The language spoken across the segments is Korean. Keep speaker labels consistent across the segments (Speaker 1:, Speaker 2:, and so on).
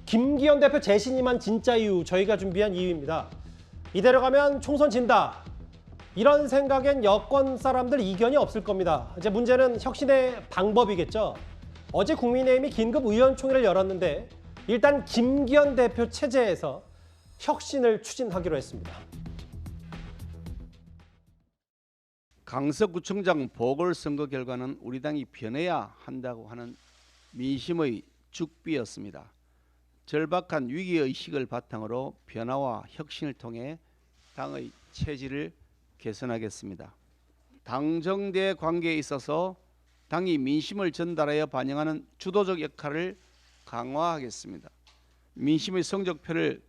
Speaker 1: 김기현 대표 재신임한 진짜 이유, 저희가 준비한 이유입니다. 이대로 가면 총선 진다. 이런 생각엔 여권 사람들 이견이 없을 겁니다. 이제 문제는 혁신의 방법이겠죠. 어제 국민의힘이 긴급 의원총회를 열었는데 일단 김기현 대표 체제에서 혁신을 추진하기로 했습니다.
Speaker 2: 강서구청장 보궐선거 결과는 우리 당이 변해야 한다고 하는 민심의 죽비였습니다. 절박한 위기의식을 바탕으로 변화와 혁신을 통해 당의 체질을 개선하겠습니다. 당정대 관계에 있어서 당이 민심을 전달하여 반영하는 주도적 역할을 강화하겠습니다. 민심의 성적표를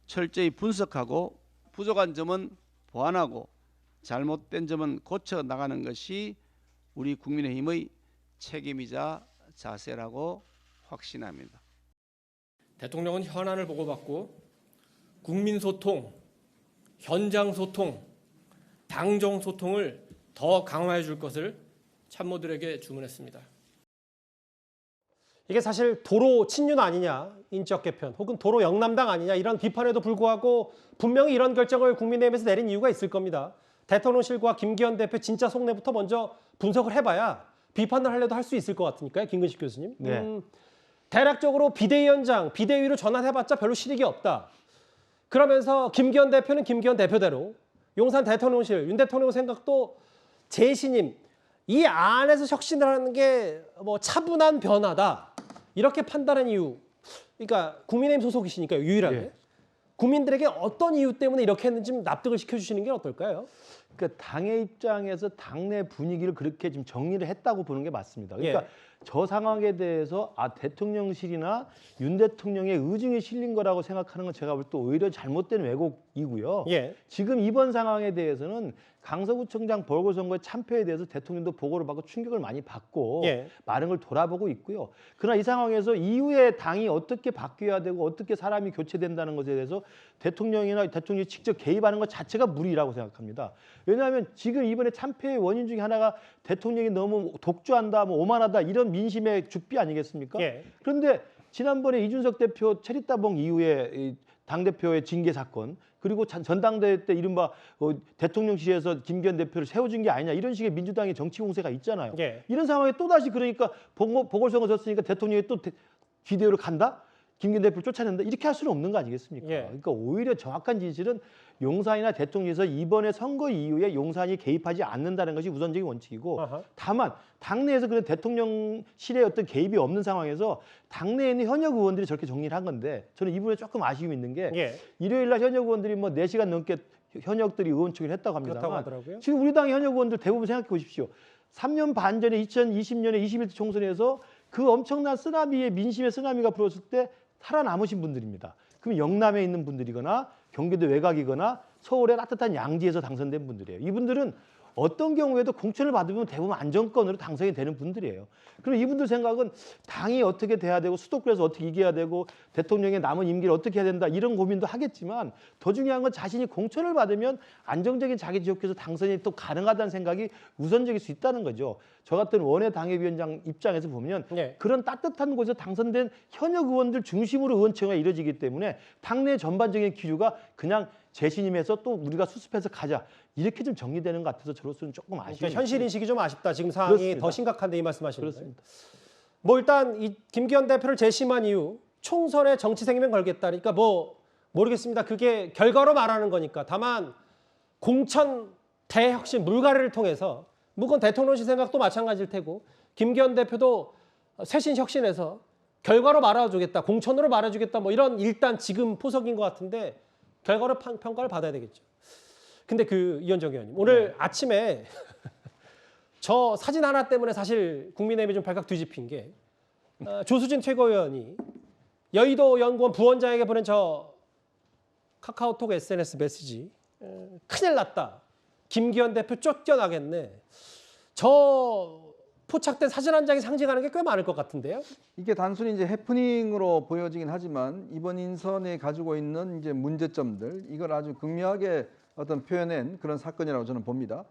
Speaker 2: 철저히 분석하고 부족한 점은 보완하고 잘못된 점은 고쳐 나가는 것이 우리 국민의힘의 책임이자 자세라고 확신합니다.
Speaker 3: 대통령은 현안을 보고받고 국민 소통, 현장 소통, 당정 소통을 더 강화해 줄 것을 참모들에게 주문했습니다.
Speaker 1: 이게 사실 도로 친윤 아니냐, 인적 개편, 혹은 도로 영남당 아니냐 이런 비판에도 불구하고 분명히 이런 결정을 국민의힘에서 내린 이유가 있을 겁니다. 대통령실과 김기현 대표 진짜 속내부터 먼저 분석을 해봐야 비판을 하려도 할 수 있을 것 같으니까요. 김근식 교수님.
Speaker 4: 네.
Speaker 1: 대략적으로 비대위원장, 비대위로 전환해봤자 별로 실익이 없다. 그러면서 김기현 대표는 김기현 대표대로 용산 대통령실, 윤 대통령 생각도 재신임, 이 안에서 혁신을 하는 게 뭐 차분한 변화다. 이렇게 판단한 이유. 그러니까 국민의힘 소속이시니까요. 유일하게.
Speaker 4: 예.
Speaker 1: 국민들에게 어떤 이유 때문에 이렇게 했는지 좀 납득을 시켜주시는 게 어떨까요?
Speaker 4: 그러니까 당의 입장에서 당내 분위기를 그렇게 지금 정리를 했다고 보는 게 맞습니다. 그러니까
Speaker 1: 예.
Speaker 4: 저 상황에 대해서 대통령실이나 윤 대통령의 의중이 실린 거라고 생각하는 건 제가 볼 때 오히려 잘못된 왜곡이고요.
Speaker 1: 예.
Speaker 4: 지금 이번 상황에 대해서는 강서구청장 보궐선거의 참패에 대해서 대통령도 보고를 받고 충격을 많이 받고
Speaker 1: 예.
Speaker 4: 많은 걸 돌아보고 있고요. 그러나 이 상황에서 이후에 당이 어떻게 바뀌어야 되고 어떻게 사람이 교체된다는 것에 대해서 대통령이나 대통령이 직접 개입하는 것 자체가 무리라고 생각합니다. 왜냐하면 지금 이번에 참패의 원인 중에 하나가 대통령이 너무 독주한다, 뭐 오만하다 이런 민심의 죽비 아니겠습니까?
Speaker 1: 예.
Speaker 4: 그런데 지난번에 이준석 대표 체리따봉 이후에 이 당대표의 징계 사건 그리고 전당대회 때 이른바 대통령실에서 김기현 대표를 세워준 게 아니냐 이런 식의 민주당의 정치 공세가 있잖아요.
Speaker 1: 예.
Speaker 4: 이런 상황에 또다시 그러니까 보궐선거 졌으니까 대통령이 또 비대위로 간다? 김기현 대표를 쫓아낸다? 이렇게 할 수는 없는 거 아니겠습니까?
Speaker 1: 예.
Speaker 4: 그러니까 오히려 정확한 진실은 용산이나 대통령에서 이번에 선거 이후에 용산이 개입하지 않는다는 것이 우선적인 원칙이고
Speaker 1: 아하.
Speaker 4: 다만 당내에서 그런 대통령실의 어떤 개입이 없는 상황에서 당내에 있는 현역 의원들이 저렇게 정리를 한 건데 저는 이 부분에 조금 아쉬움이 있는 게
Speaker 1: 예.
Speaker 4: 일요일 날 현역 의원들이 뭐 4시간 넘게 현역들이 의원총회를 했다고
Speaker 1: 그렇다고
Speaker 4: 합니다만
Speaker 1: 하더라고요.
Speaker 4: 지금 우리 당의 현역 의원들 대부분 생각해 보십시오. 3년 반 전에 2020년에 21대 총선에서 그 엄청난 쓰나미의 민심의 쓰나미가 불었을 때 살아남으신 분들입니다. 그럼 영남에 있는 분들이거나 경기도 외곽이거나 서울의 따뜻한 양지에서 당선된 분들이에요. 이분들은 어떤 경우에도 공천을 받으면 대부분 안정권으로 당선이 되는 분들이에요. 그럼 이분들 생각은 당이 어떻게 돼야 되고 수도권에서 어떻게 이겨야 되고 대통령의 남은 임기를 어떻게 해야 된다 이런 고민도 하겠지만 더 중요한 건 자신이 공천을 받으면 안정적인 자기 지역에서 당선이 또 가능하다는 생각이 우선적일 수 있다는 거죠. 저 같은 원외 당협위원장 입장에서 보면
Speaker 1: 예.
Speaker 4: 그런 따뜻한 곳에서 당선된 현역 의원들 중심으로 의원총회가 이루어지기 때문에 당내 전반적인 기류가 그냥 재신임해서 또 우리가 수습해서 가자. 이렇게 좀 정리되는 것 같아서 저로서는 조금 아쉬워요.
Speaker 1: 그러니까 현실 인식이 좀 아쉽다. 지금 상황이
Speaker 4: 그렇습니다.
Speaker 1: 더 심각한데 이 말씀하시는 거예요.
Speaker 4: 그렇습니다.
Speaker 1: 뭐 일단 이 김기현 대표를 재심한 이후 총선에 정치 생명 걸겠다. 그러니까 뭐 모르겠습니다. 그게 결과로 말하는 거니까. 다만 공천 대혁신 물갈이를 통해서 물건 대통령실 생각도 마찬가지일 테고 김기현 대표도 쇄신 혁신해서 결과로 말아주겠다. 공천으로 말아주겠다. 뭐 이런 일단 지금 포석인 것 같은데 결과로 평가를 받아야 되겠죠. 근데 이현정 의원님 오늘 아침에 저 사진 하나 때문에 사실 국민의힘이 좀 발칵 뒤집힌 게 조수진 최고위원이 여의도 연구원 부원장에게 보낸 저 카카오톡 SNS 메시지 큰일 났다. 김기현 대표 쫓겨나겠네. 저 포착된 사진 한 장이 상징하는 게 꽤 많을 것 같은데요.
Speaker 5: 이게 단순히 이제 해프닝으로 보여지긴 하지만 이번 인선이 가지고 있는 이제 문제점들 이걸 아주 극명하게 어떤 표현한 그런 사건이라고 저는 봅니다.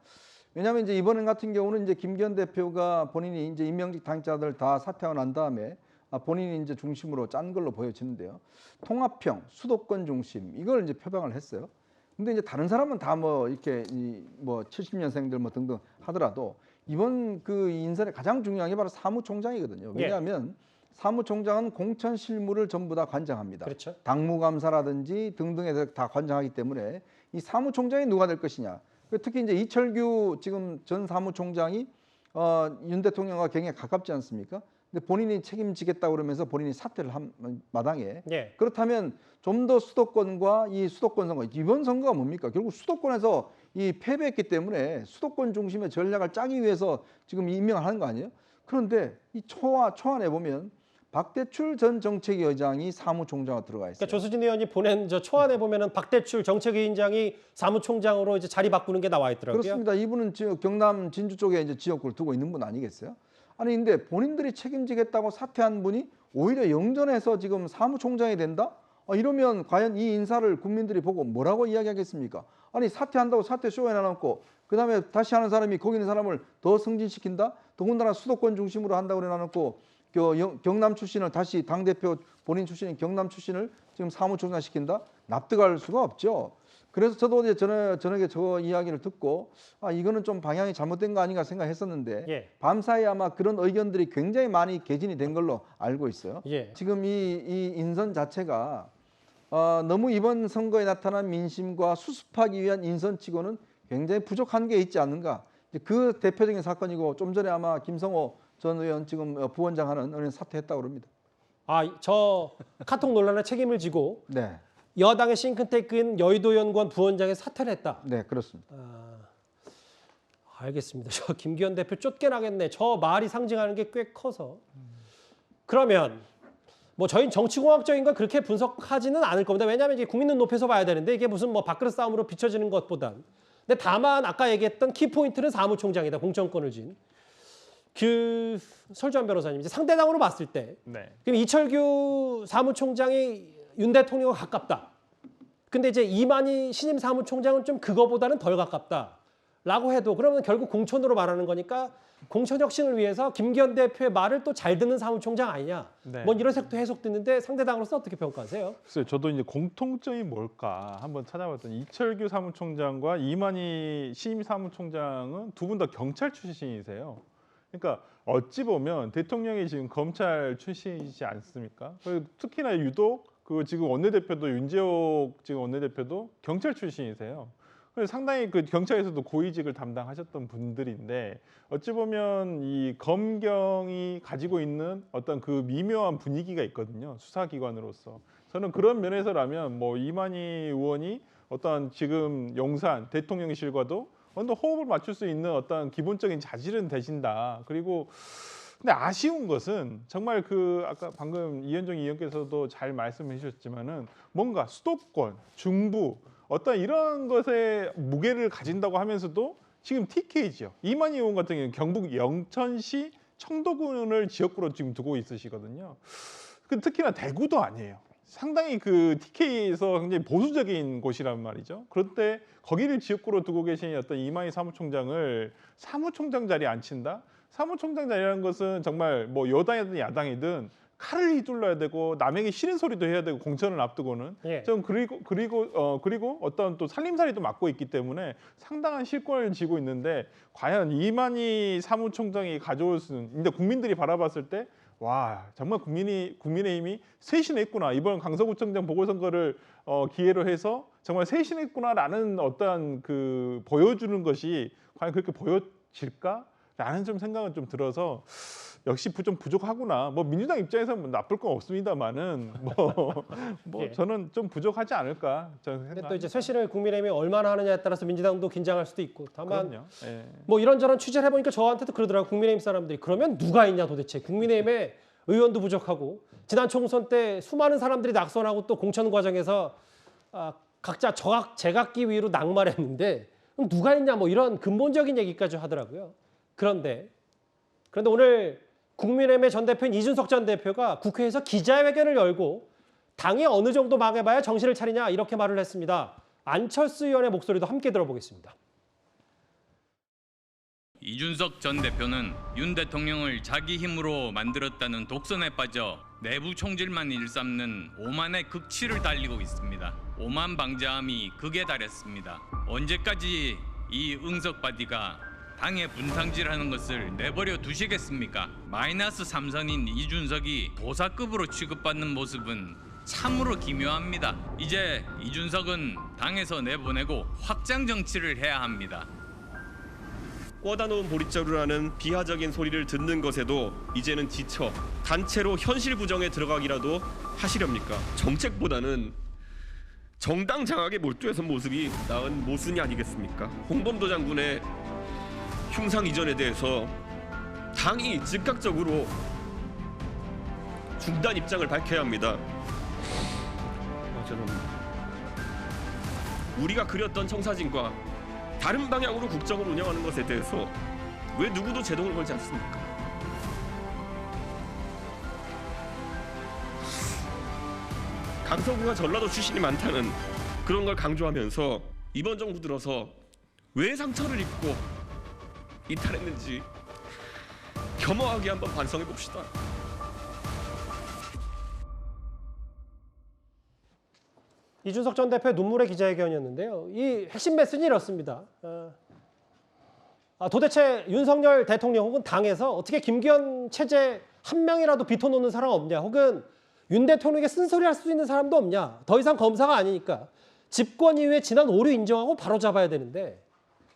Speaker 5: 왜냐하면 이제 이번 같은 경우는 이제 김기현 대표가 본인이 이제 임명직 당직자들 다 사퇴하고 난 다음에 본인이 이제 중심으로 짠 걸로 보여지는데요. 통합형, 수도권 중심 이걸 이제 표방을 했어요. 근데 이제 다른 사람은 다 뭐 이렇게 뭐 70년생들 뭐 등등 하더라도 이번 그 인선의 가장 중요한 게 바로 사무총장이거든요. 왜냐하면 사무총장은 공천 실무를 전부 다 관장합니다.
Speaker 1: 그렇죠.
Speaker 5: 당무감사라든지 등등에 대해서 다 관장하기 때문에 이 사무총장이 누가 될 것이냐. 특히 이제 이철규 지금 전 사무총장이 윤 대통령과 굉장히 가깝지 않습니까? 근데 본인이 책임지겠다고 그러면서 본인이 사퇴를 한 마당에
Speaker 1: 예.
Speaker 5: 그렇다면 좀 더 수도권과 이 수도권 선거 이번 선거가 뭡니까? 결국 수도권에서 이 패배했기 때문에 수도권 중심의 전략을 짜기 위해서 지금 임명을 하는 거 아니에요? 그런데 이 초안에 보면 박대출 전 정책위원장이 사무총장으로 들어가 있어요.
Speaker 1: 그러니까 조수진 의원이 보낸 저 초안에 보면은 박대출 정책위원장이 사무총장으로 이제 자리 바꾸는 게 나와 있더라고요.
Speaker 5: 그렇습니다. 이분은 경남 진주 쪽에 이제 지역구를 두고 있는 분 아니겠어요? 아니 근데 본인들이 책임지겠다고 사퇴한 분이 오히려 영전에서 지금 사무총장이 된다? 이러면 과연 이 인사를 국민들이 보고 뭐라고 이야기하겠습니까? 아니 사퇴한다고 사퇴 쇼에 내놓고 그다음에 다시 하는 사람이 거기 있는 사람을 더 승진시킨다? 더군다나 수도권 중심으로 한다고 내놓고 경남 출신을 다시 당대표 본인 출신인 경남 출신을 지금 사무총장 시킨다? 납득할 수가 없죠. 그래서 저도 이제 저녁에 저 이야기를 듣고 이거는 좀 방향이 잘못된 거 아닌가 생각했었는데
Speaker 1: 예.
Speaker 5: 밤사이에 아마 그런 의견들이 굉장히 많이 개진이 된 걸로 알고 있어요.
Speaker 1: 예.
Speaker 5: 지금 이 인선 자체가 너무 이번 선거에 나타난 민심과 수습하기 위한 인선치고는 굉장히 부족한 게 있지 않는가. 이제 그 대표적인 사건이고 좀 전에 아마 김성호 전 의원 지금 부원장하는 의원 사퇴했다고 합니다.
Speaker 1: 저 카톡 논란에 책임을 지고
Speaker 5: 네,
Speaker 1: 여당의 싱크탱크인 여의도연구원 부원장이 사퇴를 했다.
Speaker 5: 네 그렇습니다.
Speaker 1: 알겠습니다. 저 김기현 대표 쫓겨나겠네. 저 말이 상징하는 게 꽤 커서. 그러면 뭐 저희는 정치공학적인 걸 그렇게 분석하지는 않을 겁니다. 왜냐하면 이제 국민 눈높이에서 봐야 되는데 이게 무슨 뭐 밥그릇 싸움으로 비춰지는 것보단. 근데 다만 아까 얘기했던 키포인트는 사무총장이다. 공천권을 쥔. 설주환 변호사님 이제 상대당으로 봤을 때 그럼 이철규 사무총장이 윤 대통령과 가깝다. 근데 이제 이만희 신임 사무총장은 좀 그거보다는 덜 가깝다라고 해도 그러면 결국 공천으로 말하는 거니까 공천 혁신을 위해서 김기현 대표의 말을 또 잘 듣는 사무총장 아니냐. 뭐 이런 색도 해석됐는데 상대당으로서 어떻게 평가하세요?
Speaker 6: 글쎄요, 저도 이제 공통점이 뭘까 한번 찾아봤더니 이철규 사무총장과 이만희 신임 사무총장은 두 분 다 경찰 출신이세요. 그러니까 어찌 보면 대통령이 지금 검찰 출신이지 않습니까? 그리고 특히나 유독 그 지금 원내대표도 윤재옥 지금 원내대표도 경찰 출신이세요. 그래서 상당히 그 경찰에서도 고위직을 담당하셨던 분들인데 어찌 보면 이 검경이 가지고 있는 어떤 그 미묘한 분위기가 있거든요. 수사기관으로서. 저는 그런 면에서라면 뭐 이만희 의원이 어떤 지금 용산 대통령실과도 어느 호흡을 맞출 수 있는 어떤 기본적인 자질은 되신다. 그리고 근데 아쉬운 것은 정말 그 아까 방금 이현정 의원께서도 잘 말씀해 주셨지만은 뭔가 수도권, 중부 어떤 이런 것에 무게를 가진다고 하면서도 지금 TK죠. 이만희 의원 같은 경우는 경북 영천시 청도군을 지역구로 지금 두고 있으시거든요. 특히나 대구도 아니에요. 상당히 그 TK에서 굉장히 보수적인 곳이란 말이죠. 그런데 거기를 지역구로 두고 계신 어떤 이만희 사무총장을 사무총장 자리에 앉힌다? 사무총장 자리라는 것은 정말 뭐 여당이든 야당이든 칼을 휘둘러야 되고 남에게 싫은 소리도 해야 되고 공천을 앞두고는 좀 그리고 어떤 또 살림살이도 맡고 있기 때문에 상당한 실권을 쥐고 있는데 과연 이만희 사무총장이 가져올 수는 근데 국민들이 바라봤을 때 와 정말 국민의힘이 쇄신했구나 이번 강서구청장 보궐선거를 기회로 해서 정말 쇄신했구나라는 어떤 그 보여주는 것이 과연 그렇게 보여질까라는 좀 생각은 좀 들어서 역시 좀 부족하구나. 뭐 민주당 입장에서는 뭐 나쁠 건 없습니다만은 뭐 저는 좀 부족하지 않을까 저는 생각.
Speaker 1: 근데 또 이제 쇄신을 국민의힘이 얼마나 하느냐에 따라서 민주당도 긴장할 수도 있고 다만
Speaker 6: 예.
Speaker 1: 뭐 이런저런 취재를 해보니까 저한테도 그러더라고요. 국민의힘 사람들이. 그러면 누가 있냐 도대체. 국민의힘에 의원도 부족하고 지난 총선 때 수많은 사람들이 낙선하고 또 공천 과정에서 각자 제각기 위로 낙마했는데 그럼 누가 있냐 뭐 이런 근본적인 얘기까지 하더라고요. 그런데 오늘 국민의힘의 전 대표인 이준석 전 대표가 국회에서 기자회견을 열고 당이 어느 정도 망해봐야 정신을 차리냐 이렇게 말을 했습니다. 안철수 의원의 목소리도 함께 들어보겠습니다.
Speaker 7: 이준석 전 대표는 윤 대통령을 자기 힘으로 만들었다는 독선에 빠져 내부 총질만 일삼는 오만의 극치를 달리고 있습니다. 오만 방자함이 극에 달했습니다. 언제까지 이 응석바디가 당의 분탕질하는 것을 내버려 두시겠습니까? 마이너스 3선인 이준석이 도사급으로 취급받는 모습은 참으로 기묘합니다. 이제 이준석은 당에서 내보내고 확장 정치를 해야 합니다.
Speaker 8: 꿔다 놓은 보릿자루라는 비하적인 소리를 듣는 것에도 이제는 지쳐 단체로 현실 부정에 들어가기라도 하시렵니까? 정책보다는 정당 장악에 몰두해선 모습이 나은 모순이 아니겠습니까? 홍범도 장군의 흉상 이전에 대해서 당이 즉각적으로 중단 입장을 밝혀야 합니다. 우리가 그렸던 청사진과 다른 방향으로 국정을 운영하는 것에 대해서 왜 누구도 제동을 걸지 않습니까? 강서구가 전라도 출신이 많다는 그런 걸 강조하면서 이번 정부 들어서 왜 상처를 입고 이탈했는지 겸허하게 한번 반성해 봅시다.
Speaker 1: 이준석 전 대표의 눈물의 기자회견이었는데요. 이 핵심 메시지는 이렇습니다. 도대체 윤석열 대통령 혹은 당에서 어떻게 김기현 체제 한 명이라도 비춰놓는 사람 없냐, 혹은 윤 대통령에게 쓴소리할 수 있는 사람도 없냐. 더 이상 검사가 아니니까 집권 이후에 지난 오류 인정하고 바로잡아야 되는데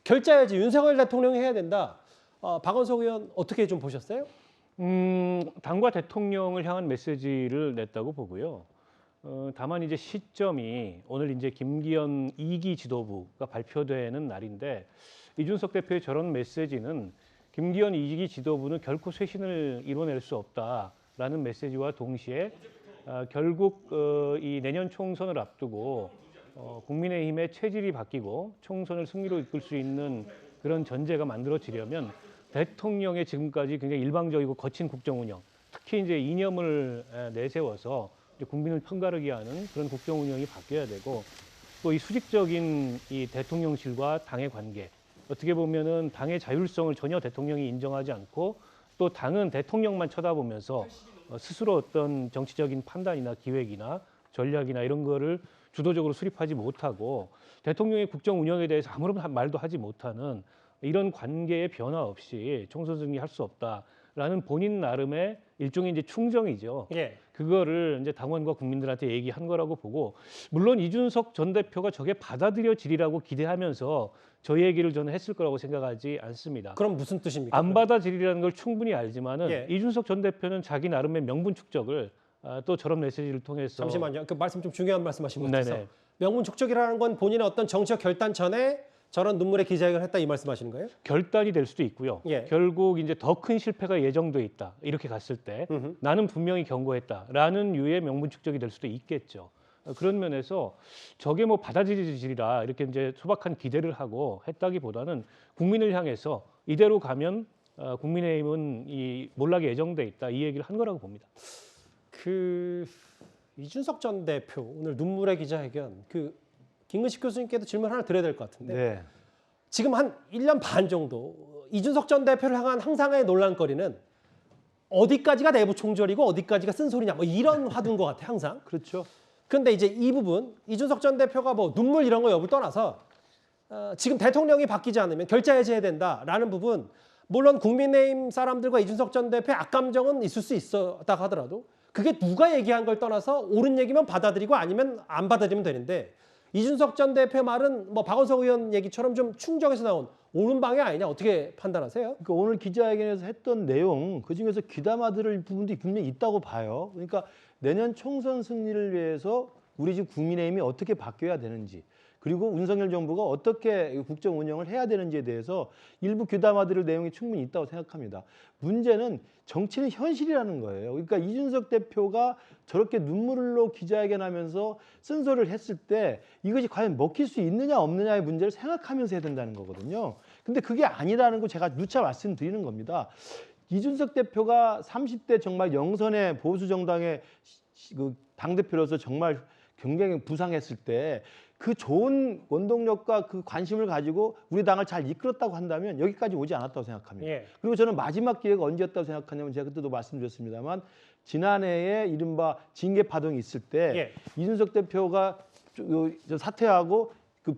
Speaker 1: 결자해야지 윤석열 대통령이 해야 된다. 박원석 의원 어떻게 좀 보셨어요?
Speaker 9: 당과 대통령을 향한 메시지를 냈다고 보고요. 다만 이제 시점이 오늘 이제 김기현 2기 지도부가 발표되는 날인데 이준석 대표의 저런 메시지는 김기현 2기 지도부는 결코 쇄신을 이뤄낼 수 없다라는 메시지와 동시에 결국 이 내년 총선을 앞두고 국민의힘의 체질이 바뀌고 총선을 승리로 이끌 수 있는 그런 전제가 만들어지려면 대통령의 지금까지 굉장히 일방적이고 거친 국정 운영, 특히 이제 이념을 내세워서 국민을 편가르게 하는 그런 국정 운영이 바뀌어야 되고, 또 이 수직적인 이 대통령실과 당의 관계, 어떻게 보면은 당의 자율성을 전혀 대통령이 인정하지 않고 또 당은 대통령만 쳐다보면서 스스로 어떤 정치적인 판단이나 기획이나 전략이나 이런 거를 주도적으로 수립하지 못하고 대통령의 국정 운영에 대해서 아무런 말도 하지 못하는 이런 관계의 변화 없이 총선 승리할 수 없다라는 본인 나름의 일종의 이제 충정이죠.
Speaker 1: 예.
Speaker 9: 그거를 이제 당원과 국민들한테 얘기한 거라고 보고, 물론 이준석 전 대표가 저게 받아들여지리라고 기대하면서 저 얘기를 저는 했을 거라고 생각하지 않습니다.
Speaker 1: 그럼 무슨 뜻입니까?
Speaker 9: 안 받아들이라는 걸 충분히 알지만은
Speaker 1: 예.
Speaker 9: 이준석 전 대표는 자기 나름의 명분 축적을 또 저런 메시지를 통해서
Speaker 1: 잠시만요. 그 말씀 좀 중요한 말씀하신 것 같아서.
Speaker 9: 네네.
Speaker 1: 명분 축적이라는 건 본인의 어떤 정치적 결단 전에 저런 눈물의 기자회견을 했다 이 말씀하시는 거예요?
Speaker 9: 결단이 될 수도 있고요.
Speaker 1: 예.
Speaker 9: 결국 이제 더 큰 실패가 예정돼 있다. 이렇게 갔을 때 나는 분명히 경고했다라는 유의 명분 축적이 될 수도 있겠죠. 그런 면에서 저게 뭐 받아들여지리라 이렇게 이제 소박한 기대를 하고 했다기보다는 국민을 향해서 이대로 가면 국민의힘은 이 몰락이 예정돼 있다 이 얘기를 한 거라고 봅니다.
Speaker 1: 이준석 전 대표 오늘 눈물의 기자회견 김근식 교수님께도 질문 하나 드려야 될 것 같은데
Speaker 4: 네.
Speaker 1: 지금 한 1년 반 정도 이준석 전 대표를 향한 항상의 논란거리는 어디까지가 내부 총절이고 어디까지가 쓴소리냐 뭐 이런 화두인 것 같아 항상.
Speaker 4: 그렇죠.
Speaker 1: 그런데 이제 이 부분 이준석 전 대표가 뭐 눈물 이런 거 여부를 떠나서 지금 대통령이 바뀌지 않으면 결자 해제해야 된다라는 부분, 물론 국민의힘 사람들과 이준석 전 대표의 악감정은 있을 수 있었다 하더라도 그게 누가 얘기한 걸 떠나서 옳은 얘기면 받아들이고 아니면 안 받아들이면 되는데 이준석 전 대표 말은 뭐 박원석 의원 얘기처럼 좀 충정에서 나온 옳은 방향 아니냐, 어떻게 판단하세요?
Speaker 4: 그러니까 오늘 기자회견에서 했던 내용 그중에서 귀담아 들을 부분도 분명히 있다고 봐요. 그러니까 내년 총선 승리를 위해서 우리 지금 국민의힘이 어떻게 바뀌어야 되는지, 그리고 윤석열 정부가 어떻게 국정 운영을 해야 되는지에 대해서 일부 귀담아 들을 내용이 충분히 있다고 생각합니다. 문제는 정치는 현실이라는 거예요. 그러니까 이준석 대표가 저렇게 눈물로 기자회견하면서 쓴소리를 했을 때 이것이 과연 먹힐 수 있느냐 없느냐의 문제를 생각하면서 해야 된다는 거거든요. 근데 그게 아니라는 거 제가 누차 말씀드리는 겁니다. 이준석 대표가 30대 정말 영선의 보수 정당의 그 당대표로서 정말 굉장히 부상했을 때 그 좋은 원동력과 그 관심을 가지고 우리 당을 잘 이끌었다고 한다면 여기까지 오지 않았다고 생각합니다.
Speaker 1: 예.
Speaker 4: 그리고 저는 마지막 기회가 언제였다고 생각하냐면 제가 그때도 말씀드렸습니다만 지난해에 이른바 징계 파동이 있을 때
Speaker 1: 예.
Speaker 4: 이준석 대표가 저 사퇴하고 그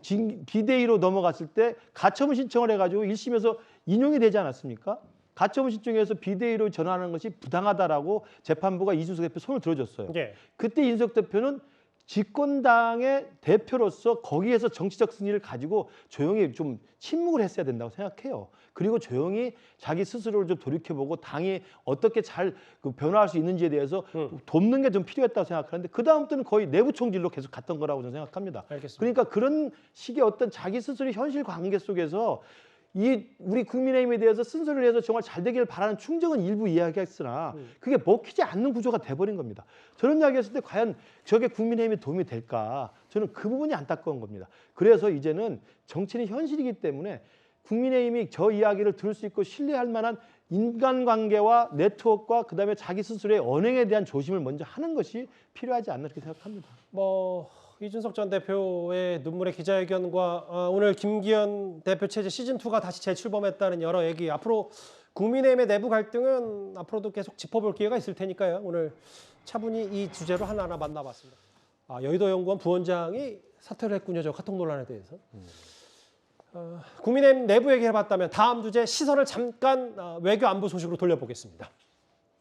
Speaker 4: 비대위로 넘어갔을 때 가처분 신청을 해가지고 1심에서 인용이 되지 않았습니까? 가처분 신청에서 비대위로 전환하는 것이 부당하다라고 재판부가 이준석 대표 손을 들어줬어요.
Speaker 1: 예.
Speaker 4: 그때 이준석 대표는 집권당의 대표로서 거기에서 정치적 승리를 가지고 조용히 좀 침묵을 했어야 된다고 생각해요. 그리고 조용히 자기 스스로를 좀 돌이켜보고 당이 어떻게 잘 변화할 수 있는지에 대해서 돕는 게 좀 필요했다고 생각하는데 그 다음부터는 거의 내부 총질로 계속 갔던 거라고 저는 생각합니다.
Speaker 1: 알겠습니다.
Speaker 4: 그러니까 그런 식의 어떤 자기 스스로의 현실 관계 속에서 이 우리 국민의힘에 대해서 쓴소리를 해서 정말 잘 되기를 바라는 충정은 일부 이야기했으나 그게 먹히지 않는 구조가 돼버린 겁니다. 저런 이야기했을 때 과연 저게 국민의힘에 도움이 될까? 저는 그 부분이 안타까운 겁니다. 그래서 이제는 정치는 현실이기 때문에 국민의힘이 저 이야기를 들을 수 있고 신뢰할 만한 인간관계와 네트워크와 그다음에 자기 스스로의 언행에 대한 조심을 먼저 하는 것이 필요하지 않나 이렇게 생각합니다.
Speaker 1: 뭐 이준석 전 대표의 눈물의 기자회견과 오늘 김기현 대표 체제 시즌2가 다시 재출범했다는 여러 얘기, 앞으로 국민의힘의 내부 갈등은 앞으로도 계속 짚어볼 기회가 있을 테니까요. 오늘 차분히 이 주제로 하나하나 만나봤습니다. 여의도연구원 부원장이 사퇴를 했군요. 저 카톡 논란에 대해서. 국민의힘 내부 얘기해봤다면 다음 주제 시선을 잠깐 외교 안보 소식으로 돌려보겠습니다.